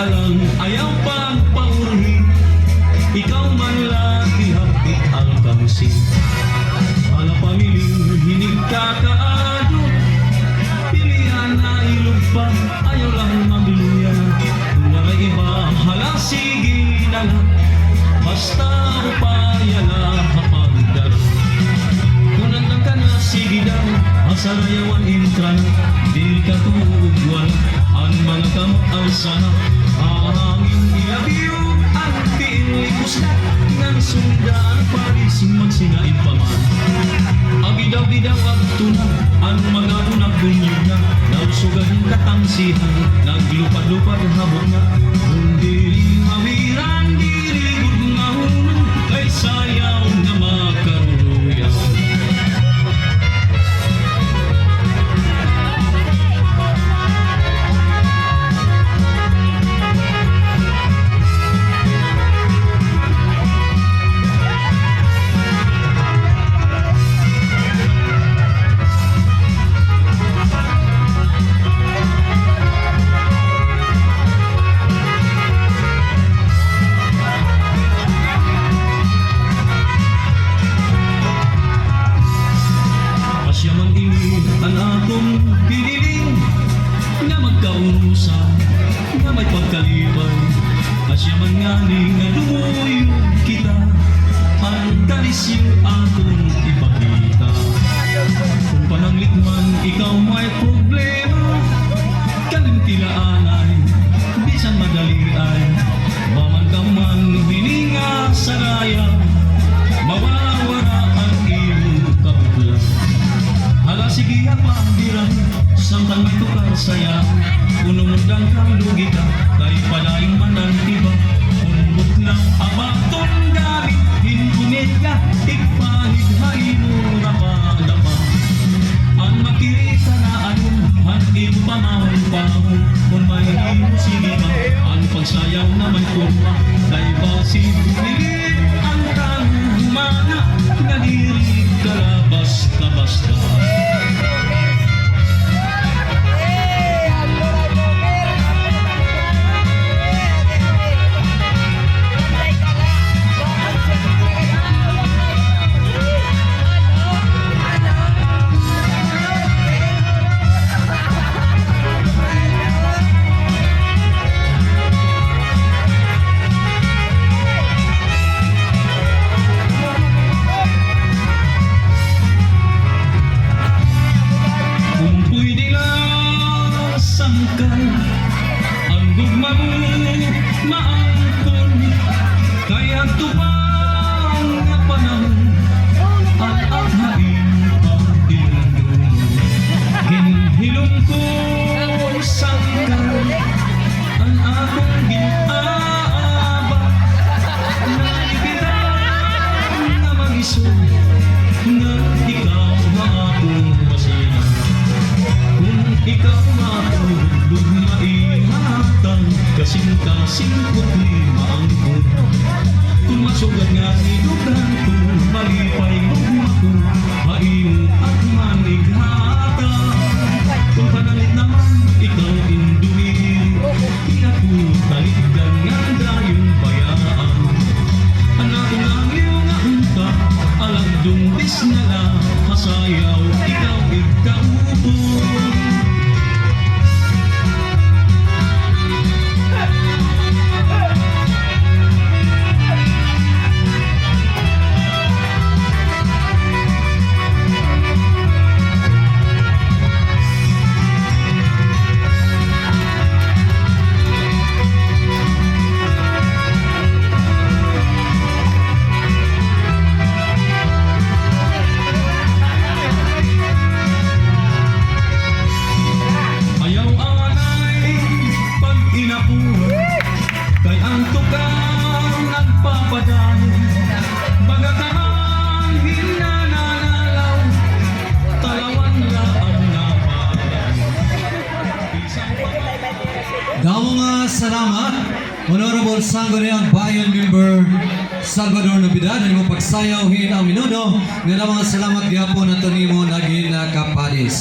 alang ayaw pang paurhi. Ikaw man lagi hapit ang kamsi. Ala pamiling hinig kakaado. Pilihan na ilog pa, ayaw lang mamiluya. Kung nga iba, hala sige na lang. Basta upaya na hapagdaro. Kung nandang ka na, sige daw. Asarayawan intran, di ka tuugwal. Ang mga kamot ang sana, ahangin ilabiyo. Ang tiinlikos na, ng sundaan parising magsinain pa man. Agidaw-gidaw at tunang, ang mga unang bunyog na. Nausugan ng katangsihan, naglupad-lupad habog na. Kung diri mawiran, diri gud mahunong, kay sayaw na makaruyaw. Asyaman ini ang atong piniling na magkaurusan, na may pagkalipay. Asyaman nga ni nga lumuyog kita, ang talis yung atong ipakita. Kung pananglit man ikaw may problema, kalimtilaan ay bisan madali ay mamangkaman hininga sa raya, mawawara ang iyong kautlan. Hala sige ang maambiran, samtang may tukar sayang. Unumundang kang lugi ka, kay palayong manang iba. Unmot ng abatong gamit, hinumedya, ipahighay mo rapa-dapa. Ang makirita na anong, handim pa mahon-pahon. Kung may himo sige ba, ang pagsayaw na may kurma. Kay basig pilit ang kahumana, nadirig ka na basta-basta. Ang gugma mo maangkon, kaya tupang nga panahon at aghain ang tinulong. Hinhilong ko sangkal ang akong ginaaba, naibirang na mag-isog na ikaw na akong masina. Kung ikaw matulog maihatang, kasing-kasing putli maangkot. Kung masugat nga nilugan ko, malipay magmako, haimo at manighatang. Kung panalit naman ikaw induhin, di ako talikdan nga dayong bayaan. Anak ng iyong unta, alang dumbis na lang, masayaw ikaw ikaupo. Kay ang tukang nagpapadaan, bagataman hinananalaw, talawan laang napalan. Damo nga salamat, Honorable Sangguniang Bayan Member Salvador Nobidad, ang pagsayaw hin ang minuto. Nga mga salamat gyapon nato nimo naging kapadis.